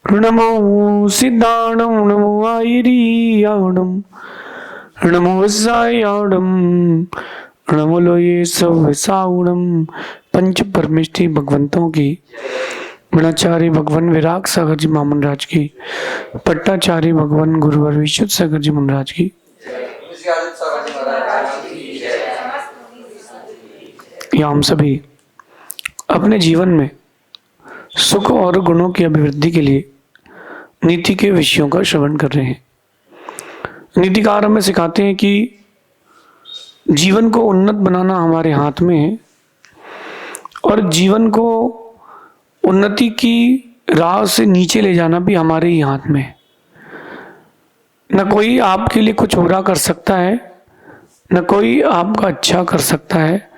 नमो सिद्धाणं नमो आयरियाणं नमो वसायाणं नमो लोये सवसाउणं। पंच परमेष्टि भगवंतों की, मणाचार्य भगवान विराग सागर जी मामन राज की, पट्टाचार्य भगवान गुरुवर विशुद्ध सागर जी महाराज की, या हम सभी अपने जीवन में सुख और गुणों की अभिवृद्धि के लिए नीति के विषयों का श्रवण कर रहे हैं। नीतिकार हमें सिखाते हैं कि जीवन को उन्नत बनाना हमारे हाथ में है और जीवन को उन्नति की राह से नीचे ले जाना भी हमारे ही हाथ में है। न कोई आपके लिए कुछ बुरा कर सकता है, न कोई आपका अच्छा कर सकता है।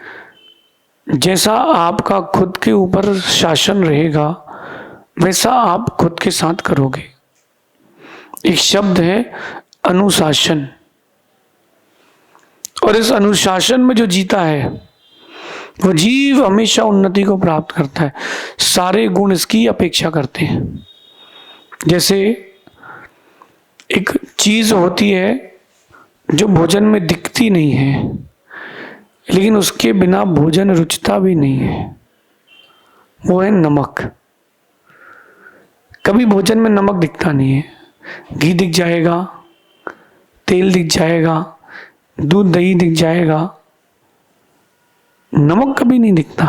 जैसा आपका खुद के ऊपर शासन रहेगा वैसा आप खुद के साथ करोगे। एक शब्द है अनुशासन, और इस अनुशासन में जो जीता है वो जीव हमेशा उन्नति को प्राप्त करता है। सारे गुण इसकी अपेक्षा करते हैं। जैसे एक चीज होती है जो भोजन में दिखती नहीं है, लेकिन उसके बिना भोजन रुचता भी नहीं है, वो है नमक। कभी भोजन में नमक दिखता नहीं है। घी दिख जाएगा, तेल दिख जाएगा, दूध दही दिख जाएगा, नमक कभी नहीं दिखता।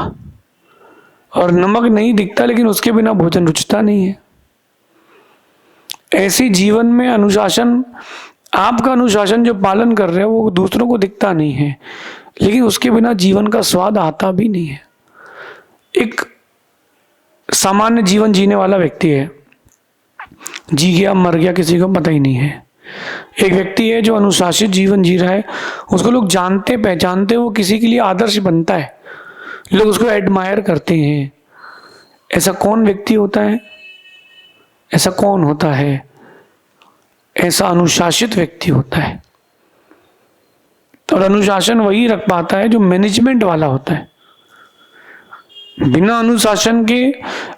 और नमक नहीं दिखता लेकिन उसके बिना भोजन रुचता नहीं है। ऐसे जीवन में अनुशासन, आपका अनुशासन जो पालन कर रहे हो वो दूसरों को दिखता नहीं है, लेकिन उसके बिना जीवन का स्वाद आता भी नहीं है। एक सामान्य जीवन जीने वाला व्यक्ति है, जी गया मर गया किसी को पता ही नहीं है। एक व्यक्ति है जो अनुशासित जीवन जी रहा है, उसको लोग जानते पहचानते हैं, वो किसी के लिए आदर्श बनता है, लोग उसको एडमायर करते हैं। ऐसा कौन व्यक्ति होता है? ऐसा कौन होता है? ऐसा अनुशासित व्यक्ति होता है। और अनुशासन वही रख पाता है जो मैनेजमेंट वाला होता है। बिना अनुशासन के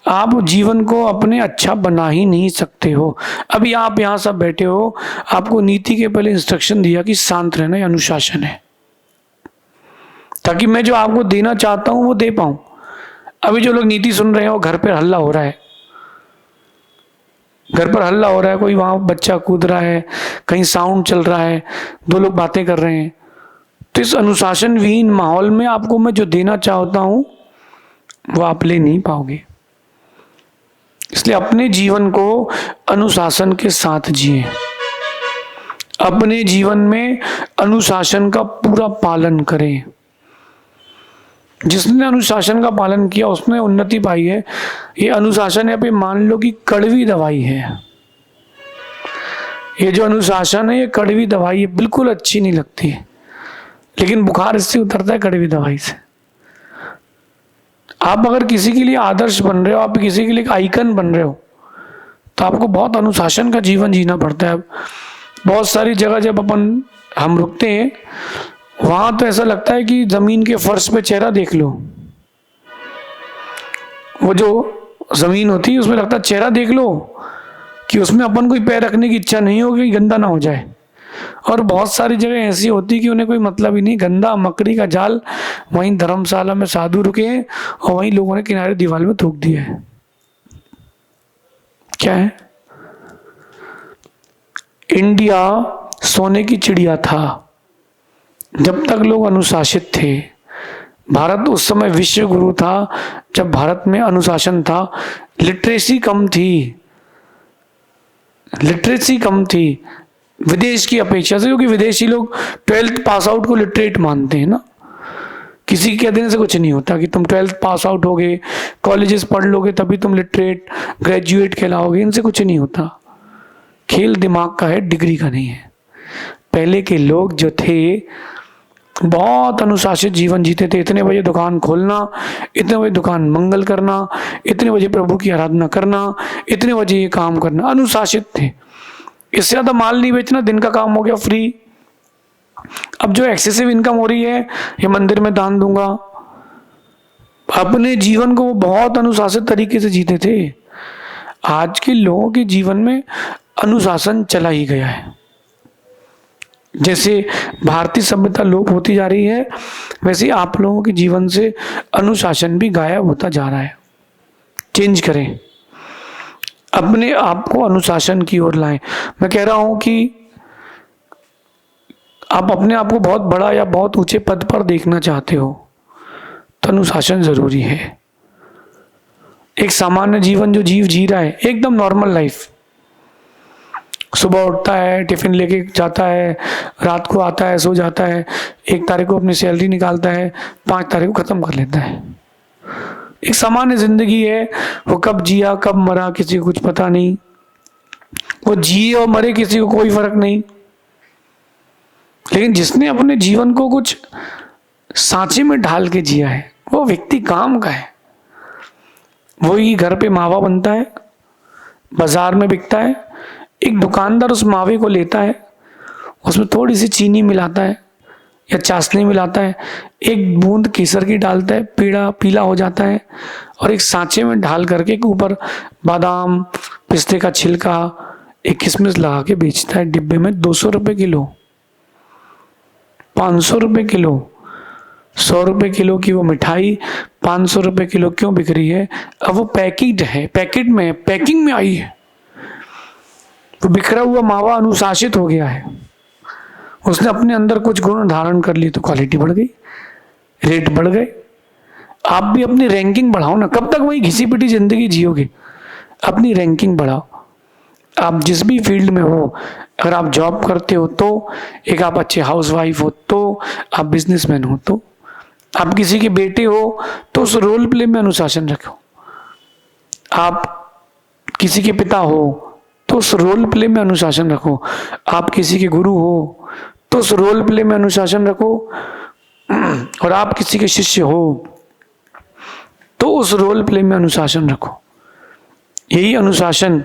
आप जीवन को अपने अच्छा बना ही नहीं सकते हो। अभी आप यहाँ सब बैठे हो, आपको नीति के पहले इंस्ट्रक्शन दिया कि शांत रहना, ये अनुशासन है, ताकि मैं जो आपको देना चाहता हूं वो दे पाऊं। अभी जो लोग नीति सुन रहे हो, घर पर हल्ला हो रहा है, घर पर हल्ला हो रहा है, कोई वहां बच्चा कूद रहा है, कहीं साउंड चल रहा है, दो लोग बातें कर रहे हैं। तो इस अनुशासन विहीन माहौल में आपको मैं जो देना चाहता हूं वो आप ले नहीं पाओगे। इसलिए अपने जीवन को अनुशासन के साथ जिए। अपने जीवन में अनुशासन का पूरा पालन करें। जिसने अनुशासन का पालन किया उसने उन्नति पाई है। ये अनुशासन है, मान लो कि कड़वी दवाई है। ये जो अनुशासन है ये कड़वी दवाई है, बिल्कुल अच्छी नहीं लगती है, लेकिन बुखार इससे उतरता है, कड़वी दवाई से। आप अगर किसी के लिए आदर्श बन रहे हो, आप किसी के लिए एक आइकन बन रहे हो, तो आपको बहुत अनुशासन का जीवन जीना पड़ता है। बहुत सारी जगह जब हम रुकते हैं, वहां तो ऐसा लगता है कि जमीन के फर्श पे चेहरा देख लो। वो जो जमीन होती है उसमें लगता है चेहरा देख लो, कि उसमें अपन कोई पैर रखने की इच्छा नहीं होगी, गंदा ना हो जाए। और बहुत सारी जगह ऐसी होती कि उन्हें कोई मतलब ही नहीं, गंदा मकड़ी का जाल। वहीं धर्मशाला में साधु रुके हैं और वहीं लोगों ने किनारे दीवार में थूक दिया है। क्या है? इंडिया सोने की चिड़िया था जब तक लोग अनुशासित थे। भारत उस समय विश्व गुरु था जब भारत में अनुशासन था। लिटरेसी कम थी, लिटरेसी कम थी विदेश की अपेक्षा से, क्योंकि विदेशी लोग 12th पास आउट को लिटरेट मानते हैं ना। किसी के देने से कुछ नहीं होता कि तुम 12th पास आउट होगे, कॉलेजेस पढ़ लोगे तभी तुम लिटरेट ग्रेजुएट कहलाओगे, इनसे कुछ नहीं होता। खेल दिमाग का है, डिग्री का नहीं है। पहले के लोग जो थे बहुत अनुशासित जीवन जीते थे। इतने बजे दुकान खोलना, इतने बजे दुकान मंगल करना, इतने बजे प्रभु की आराधना करना, इतने बजे ये काम करना, अनुशासित थे। इससे ज्यादा माल नहीं बेचना, दिन का काम हो गया फ्री। अब जो एक्सेसिव इनकम हो रही है, ये मंदिर में दान दूंगा। अपने जीवन को वो बहुत अनुशासित तरीके से जीते थे। आज के लोगों के जीवन में अनुशासन चला ही गया है। जैसे भारतीय सभ्यता लोप होती जा रही है, वैसे ही आप लोगों के जीवन से अनुशासन भी गायब होता जा रहा है। चेंज करें, अपने आप को अनुशासन की ओर लाएं। मैं कह रहा हूं कि आप अपने आप को बहुत बड़ा या बहुत ऊंचे पद पर देखना चाहते हो तो अनुशासन जरूरी है। एक सामान्य जीवन जो जीव जी रहा है, एकदम नॉर्मल लाइफ, सुबह उठता है, टिफिन लेके जाता है, रात को आता है, सो जाता है, 1 तारीख को अपनी सैलरी निकालता है, 5 तारीख को खत्म कर लेता है। एक सामान्य जिंदगी है। वो कब जिया कब मरा किसी को कुछ पता नहीं। वो जिए और मरे किसी को कोई फर्क नहीं। लेकिन जिसने अपने जीवन को कुछ सांचे में ढाल के जिया है, वो व्यक्ति काम का है। वही घर पे मावा बनता है, बाजार में बिकता है, एक दुकानदार उस मावे को लेता है, उसमें थोड़ी सी चीनी मिलाता है या चाशनी मिलाता है, एक बूंद केसर की डालता है, पीला हो जाता है, और एक सांचे में ढाल करके ऊपर बादाम, पिस्ते का छिलका, एक किशमिश लगा के बेचता है डिब्बे में। 200 रुपये किलो, 500 रुपये किलो, 100 रुपये किलो की वो मिठाई 500 रुपये किलो क्यों बिक रही है? अब वो पैकेट है, पैकेट में, पैकिंग में आई है। तो बिखरा हुआ मावा अनुशासित हो गया है, उसने अपने अंदर कुछ गुण धारण कर लिए तो क्वालिटी बढ़ गई, रेट बढ़ गए। आप भी अपनी रैंकिंग बढ़ाओ ना। कब तक वही घिसी पिटी जिंदगी जियोगे? अपनी रैंकिंग बढ़ाओ। आप जिस भी फील्ड में हो, अगर आप जॉब करते हो तो, एक आप अच्छे हाउसवाइफ हो तो, आप बिजनेसमैन हो तो, आप किसी के बेटे हो तो उस रोल प्ले में अनुशासन रखो। आप किसी के पिता हो तो उस रोल प्ले में अनुशासन रखो। आप किसी के गुरु हो तो उस रोल प्ले में अनुशासन रखो। और आप किसी के शिष्य हो तो उस रोल प्ले में अनुशासन रखो। यही अनुशासन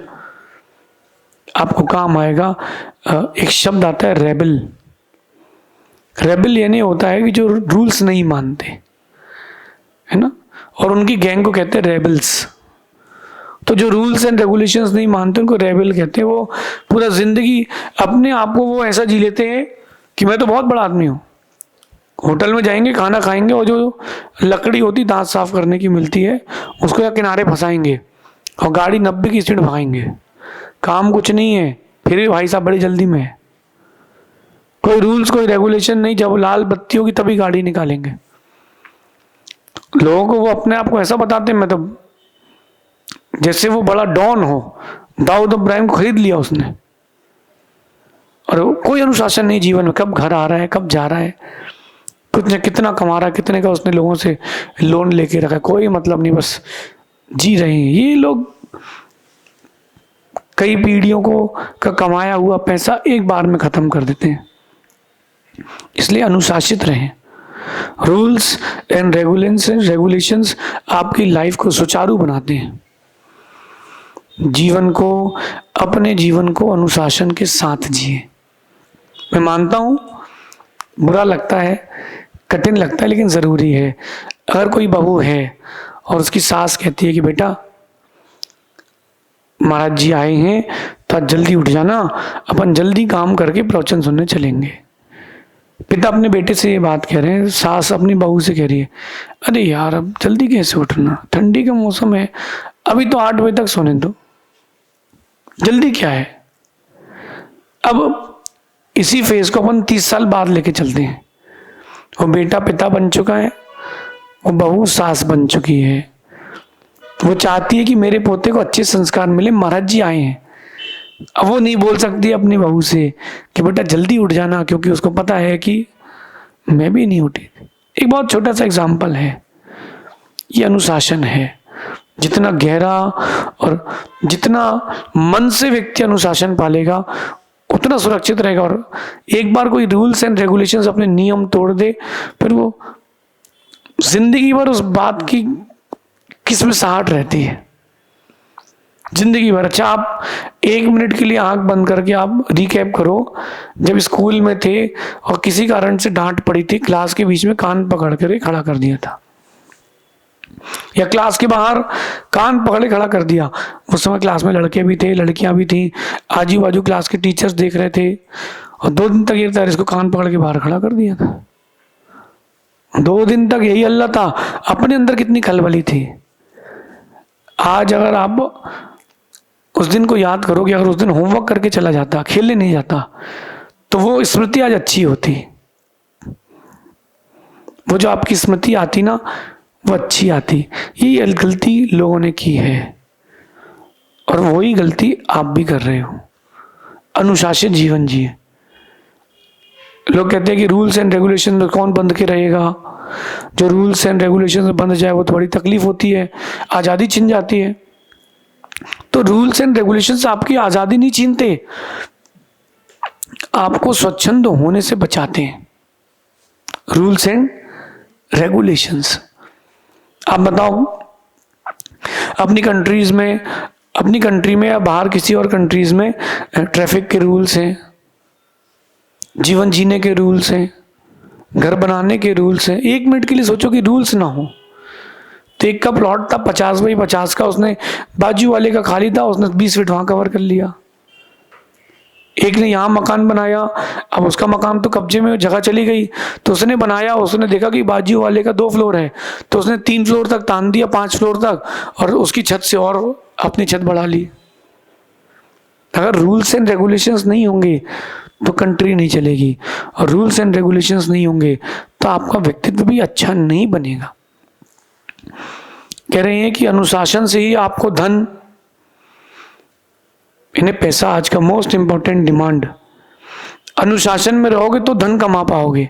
आपको काम आएगा। एक शब्द आता है रेबल। रेबल यानी होता है कि जो रूल्स नहीं मानते, है ना, और उनकी गैंग को कहते हैं रेबल्स। तो जो रूल्स एंड रेगुलेशंस नहीं मानते उनको रेबल कहते हैं। वो पूरा जिंदगी अपने आप को वो ऐसा जी लेते हैं कि मैं तो बहुत बड़ा आदमी हूँ। होटल में जाएंगे, खाना खाएंगे, और जो लकड़ी होती दांत साफ करने की मिलती है उसको या किनारे फंसाएंगे और गाड़ी 90 की स्पीड भगाएंगे। काम कुछ नहीं है, फिर भी भाई साहब बड़ी जल्दी में है। कोई रूल्स कोई रेगुलेशन नहीं, जब लाल बत्ती होगी तभी गाड़ी निकालेंगे। लोगों को वो अपने आप को ऐसा बताते हैं, मैं तो जैसे वो बड़ा डॉन हो। दाऊद इब्राहिम को खरीद लिया उसने, और कोई अनुशासन नहीं जीवन में। कब घर आ रहा है, कब जा रहा है, कुछ कितना कमा रहा है, कितने का उसने लोगों से लोन लेके रखा है, कोई मतलब नहीं, बस जी रहे हैं। ये लोग कई पीढ़ियों को का कमाया हुआ पैसा एक बार में खत्म कर देते हैं। इसलिए अनुशासित रहें। रूल्स एंड रेगुलेशंस आपकी लाइफ को सुचारू बनाते हैं। जीवन को, अपने जीवन को अनुशासन के साथ जिए। मैं मानता हूं बुरा लगता है, कठिन लगता है, लेकिन ज़रूरी है। अगर कोई बहू है और उसकी सास कहती है कि बेटा महाराज जी आए हैं तो आज जल्दी उठ जाना, अपन जल्दी काम करके प्रवचन सुनने चलेंगे। पिता अपने बेटे से ये बात कह रहे हैं, सास अपनी बहू से कह रही है, अरे यार अब जल्दी कैसे उठना, ठंडी का मौसम है, अभी तो 8 बजे तक सोने दो, जल्दी क्या है। अब इसी फेज को अपन 30 साल बाद लेके चलते हैं। वो बेटा पिता बन चुका है, वो बहू सास बन चुकी है। वो चाहती है कि मेरे पोते को अच्छे संस्कार मिले, महाराज जी आए हैं। अब वो नहीं बोल सकती अपनी बहू से कि बेटा जल्दी उठ जाना, क्योंकि उसको पता है कि मैं भी नहीं उठी। एक बहुत छोटा सा एग्जाम्पल है, ये अनुशासन है। जितना गहरा और जितना मन से व्यक्ति अनुशासन पालेगा उतना सुरक्षित रहेगा। और एक बार कोई रूल्स एंड रेगुलेशंस, अपने नियम तोड़ दे, फिर वो जिंदगी भर उस बात की किसमिसाहट रहती है, जिंदगी भर। अच्छा, आप 1 मिनट के लिए आंख बंद करके आप रिकैप करो, जब स्कूल में थे और किसी कारण से डांट पड़ी थी, क्लास के बीच में कान पकड़ कर खड़ा कर दिया था, या क्लास के बाहर कान पकड़े खड़ा कर दिया। उस समय क्लास में लड़के भी थे, लड़कियां भी थी, आजू बाजू क्लास के टीचर्स देख रहे थे, और 2 दिन तक ये था, इसको कान पकड़ के बाहर खड़ा कर दिया था। 2 दिन तक यही हल्ला था। अपने अंदर कितनी खलबली थी। आज अगर आप उस दिन को याद करोगे, अगर उस दिन होमवर्क करके चला जाता, खेलने नहीं जाता, तो वो स्मृति आज अच्छी होती। वो जो आपकी स्मृति आती ना, वो अच्छी आती। ये गलती लोगों ने की है, और वही गलती आप भी कर रहे हो। अनुशासित जीवन जिए। लोग कहते हैं कि रूल्स एंड रेगुलेशन कौन बंद के रहेगा। जो रूल्स एंड रेगुलेशन बंद जाए वो तो बड़ी तकलीफ होती है, आज़ादी छिन जाती है। तो रूल्स एंड रेगुलेशंस आपकी आज़ादी नहीं छीनते, आपको स्वच्छंद होने से बचाते हैं। Rules and regulations. आप बताओ, अपनी कंट्री में या बाहर किसी और कंट्रीज में ट्रैफिक के रूल्स हैं, जीवन जीने के रूल्स हैं, घर बनाने के रूल्स हैं। 1 मिनट के लिए सोचो कि रूल्स ना हो तो एक का प्लॉट था 50 बाई 50 का, उसने बाजू वाले का खाली था, उसने 20 फीट वहां कवर कर लिया। एक ने यहाँ मकान बनाया, अब उसका मकान तो कब्जे में, जगह चली गई, तो उसने बनाया, उसने देखा कि बाजू वाले का 2 फ्लोर है, तो उसने 3 फ्लोर तक तान दिया, 5 फ्लोर तक, और उसकी छत से और अपनी छत बढ़ा ली। अगर रूल्स एंड रेगुलेशंस नहीं होंगे तो कंट्री नहीं चलेगी, और रूल्स एंड रेगुलेशंस नहीं होंगे तो आपका व्यक्तित्व भी अच्छा नहीं बनेगा। कह रहे हैं कि अनुशासन से ही आपको धन, इन्हें पैसा आज का मोस्ट इंपॉर्टेंट डिमांड। अनुशासन में रहोगे तो धन कमा पाओगे,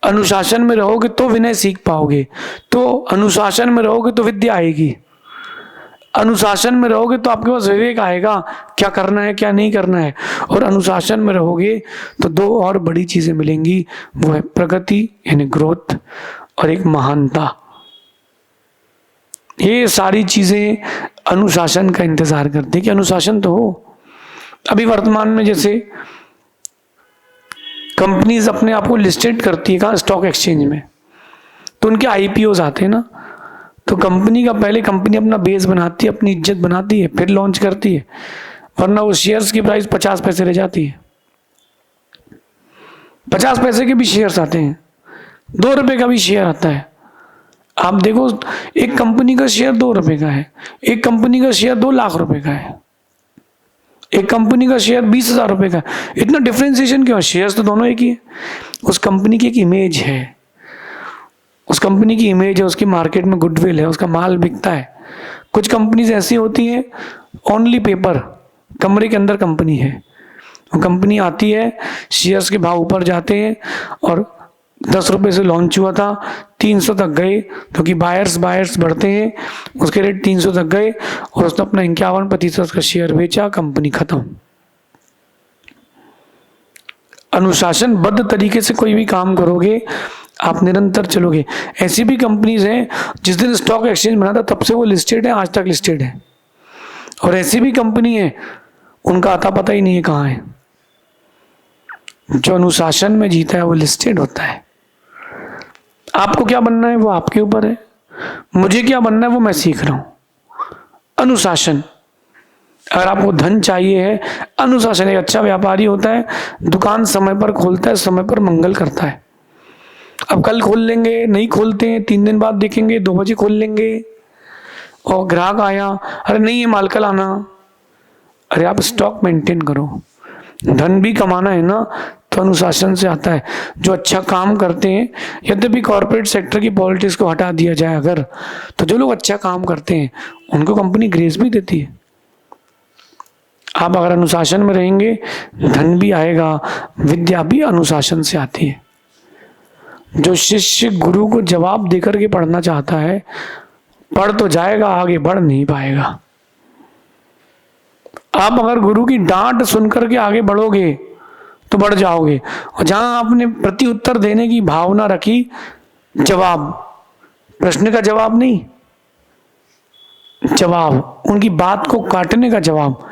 अनुशासन में रहोगे तो विनय सीख पाओगे, तो अनुशासन में रहोगे तो विद्या आएगी, अनुशासन में रहोगे तो आपके पास विवेक आएगा, क्या करना है क्या नहीं करना है। और अनुशासन में रहोगे तो 2 और बड़ी चीजें मिलेंगी, वो है प्रगति यानी ग्रोथ, और एक महानता। ये सारी चीजें अनुशासन का इंतजार करती है कि अनुशासन तो हो। अभी वर्तमान में जैसे कंपनीज अपने आप को लिस्टेड करती है कहाँ, स्टॉक एक्सचेंज में, तो उनके आईपीओज आते हैं ना, तो कंपनी का पहले कंपनी अपना बेस बनाती है, अपनी इज्जत बनाती है, फिर लॉन्च करती है, वरना वो शेयर्स की प्राइस 50 पैसे रह जाती है। 50 पैसे के भी शेयर्स आते हैं, 2 रुपए का भी शेयर आता है। आप देखो, एक कंपनी का शेयर 2 रुपए का है, एक कंपनी का शेयर 2 लाख रुपए का है, एक कंपनी का शेयर 20,000 रुपए का। इतना डिफरेंशिएशन क्यों? शेयर्स तो दोनों एक ही है। उस कंपनी की एक इमेज है, उस कंपनी की इमेज है, उसकी मार्केट में गुडविल है, उसका माल बिकता है। कुछ कंपनीज ऐसी होती हैं ओनली पेपर, कमरे के अंदर कंपनी है, वो कंपनी आती है, शेयर्स के भाव ऊपर जाते हैं, और 10 रुपए से लॉन्च हुआ था, 300 तक गए, क्योंकि बायर्स बढ़ते हैं, उसके रेट 300 तक गए, और उसने अपना 51% का शेयर बेचा, कंपनी खत्म। अनुशासनबद्ध तरीके से कोई भी काम करोगे, आप निरंतर चलोगे। ऐसी भी कंपनीज हैं जिस दिन स्टॉक एक्सचेंज बना था तब से वो लिस्टेड है, आज तक लिस्टेड है, और ऐसी भी कंपनी है उनका आता पता ही नहीं है कहाँ है। जो अनुशासन में जीता है वो लिस्टेड होता है। आपको क्या बनना है वो आपके ऊपर है, मुझे क्या बनना है वो मैं सीख रहा हूं। अनुशासन। अगर आपको धन चाहिए है, अनुशासन। एक अच्छा व्यापारी होता है, दुकान समय पर खोलता है, समय पर मंगल करता है। अब कल खोल लेंगे, नहीं खोलते हैं, 3 दिन बाद देखेंगे, 2 बजे खोल लेंगे, और ग्राहक आया, अरे नहीं ये माल कल आना। अरे आप स्टॉक मेंटेन करो। धन भी कमाना है ना तो अनुशासन से आता है। जो अच्छा काम करते हैं, यद्यपि कॉर्पोरेट सेक्टर की पॉलिटिक्स को हटा दिया जाए अगर, तो जो लोग अच्छा काम करते हैं उनको कंपनी ग्रेस भी देती है। आप अगर अनुशासन में रहेंगे, धन भी आएगा, विद्या भी अनुशासन से आती है। जो शिष्य गुरु को जवाब देकर के पढ़ना चाहता है, पढ़ तो जाएगा, आगे बढ़ नहीं पाएगा। आप अगर गुरु की डांट सुनकर के आगे बढ़ोगे तो बढ़ जाओगे, और जहां आपने प्रति उत्तर देने की भावना रखी, जवाब, प्रश्न का जवाब नहीं, जवाब, उनकी बात को काटने का जवाब,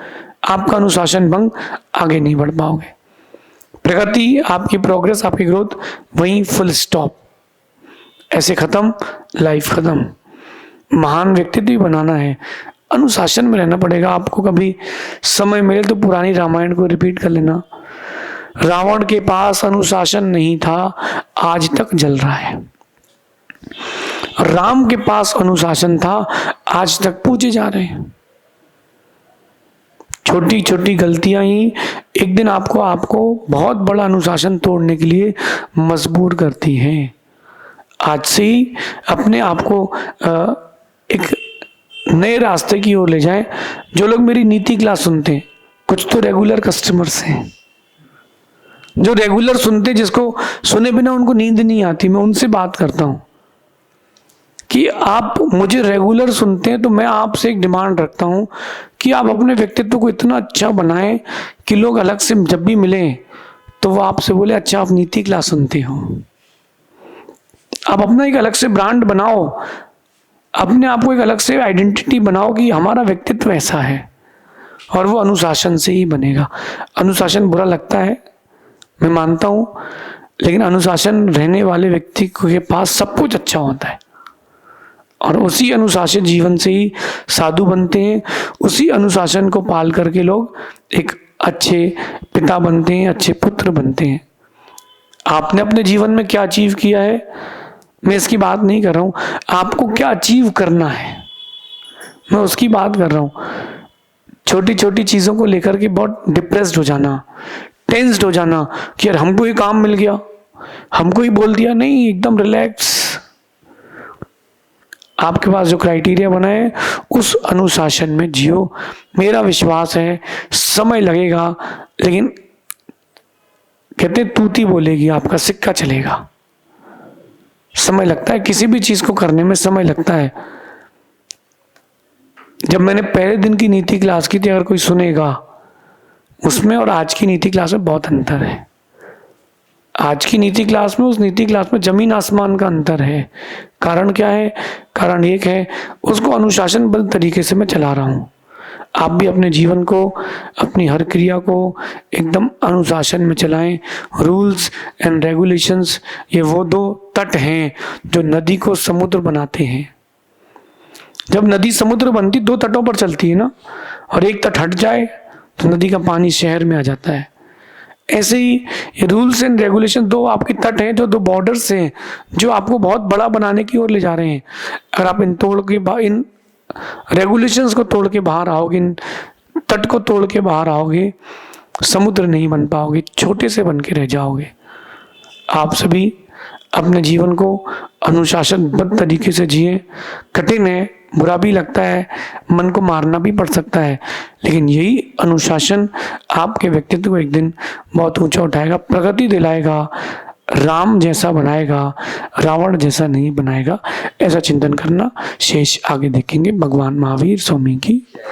आपका अनुशासन भंग, आगे नहीं बढ़ पाओगे। प्रगति, आपकी प्रोग्रेस, आपकी ग्रोथ, वहीं फुल स्टॉप। ऐसे खत्म, लाइफ खत्म। महान व्यक्तित्व भी बनाना है, अनुशासन में रहना पड़ेगा आपको। कभी समय मिले तो पुरानी रामायण को रिपीट कर लेना। रावण के पास अनुशासन नहीं था, आज तक जल रहा है। राम के पास अनुशासन था, आज तक पूजे जा रहे हैं। छोटी छोटी गलतियां ही एक दिन आपको बहुत बड़ा अनुशासन तोड़ने के लिए मजबूर करती हैं। आज से ही अपने आप को एक नए रास्ते की ओर ले जाएं। जो लोग मेरी नीति क्लास सुनते हैं, कुछ तो रेगुलर कस्टमर्स हैं जो रेगुलर सुनते, जिसको सुने बिना उनको नींद नहीं आती। मैं उनसे बात करता हूं कि आप मुझे रेगुलर सुनते हैं तो मैं आपसे एक डिमांड रखता हूं कि आप अपने व्यक्तित्व को इतना अच्छा बनाएं कि लोग अलग से जब भी मिलें तो वो आपसे बोले, अच्छा आप नीति क्लास सुनते हो। आप अपना एक अलग से ब्रांड बनाओ, अपने आप को एक अलग से आइडेंटिटी बनाओ कि हमारा व्यक्तित्व ऐसा है, और वो अनुशासन से ही बनेगा। अनुशासन बुरा लगता है, मैं मानता हूं, लेकिन अनुशासन रहने वाले व्यक्ति के पास सब कुछ अच्छा होता है, और उसी अनुशासित जीवन से ही साधु बनते हैं। उसी अनुशासन को पाल करके लोग एक अच्छे पिता बनते हैं, अच्छे पुत्र बनते हैं। आपने अपने जीवन में क्या अचीव किया है, मैं इसकी बात नहीं कर रहा हूं। आपको क्या अचीव करना है, मैं उसकी बात कर रहा हूं। छोटी छोटी चीजों को लेकर के बहुत डिप्रेस्ड हो जाना, टेंस्ड हो जाना कि यार हमको ये काम मिल गया, हमको ही बोल दिया, नहीं, एकदम रिलैक्स। आपके पास जो क्राइटेरिया बना है उस अनुशासन में जियो। मेरा विश्वास है समय लगेगा, लेकिन कहते तूती बोलेगी, आपका सिक्का चलेगा। समय लगता है, किसी भी चीज को करने में समय लगता है। जब मैंने पहले दिन की नीति क्लास की थी, अगर कोई सुनेगा, उसमें और आज की नीति क्लास में बहुत अंतर है। आज की नीति क्लास में, उस नीति क्लास में जमीन आसमान का अंतर है। कारण क्या है? कारण एक है, उसको अनुशासनबद्ध तरीके से मैं चला रहा हूं। आप भी अपने जीवन को, अपनी हर क्रिया को एकदम अनुशासन में चलाएं। रूल्स एंड रेगुलेशंस, ये वो दो तट हैं जो नदी को समुद्र बनाते हैं। जब नदी समुद्र बनती, दो तटों पर चलती है ना, और एक तट हट जाए तो नदी का पानी शहर में आ जाता है। ऐसे ही ये रूल्स एंड रेगुलेशन दो आपके तट हैं, जो दो बॉर्डर्स हैं, जो आपको बहुत बड़ा बनाने की ओर ले जा रहे हैं। अगर आप इन रेगुलेशंस को तोड़ के बाहर आओगे, इन तट को तोड़ के बाहर आओगे, समुद्र नहीं बन पाओगे, छोटे से बन के रह जाओगे। आप सभी अपने जीवन को अनुशासनबद्ध तरीके से जिए। कठिन है, बुरा भी लगता है, मन को मारना भी पड़ सकता है, लेकिन यही अनुशासन आपके व्यक्तित्व को एक दिन बहुत ऊंचा उठाएगा, प्रगति दिलाएगा, राम जैसा बनाएगा, रावण जैसा नहीं बनाएगा। ऐसा चिंतन करना। शेष आगे देखेंगे। भगवान महावीर स्वामी की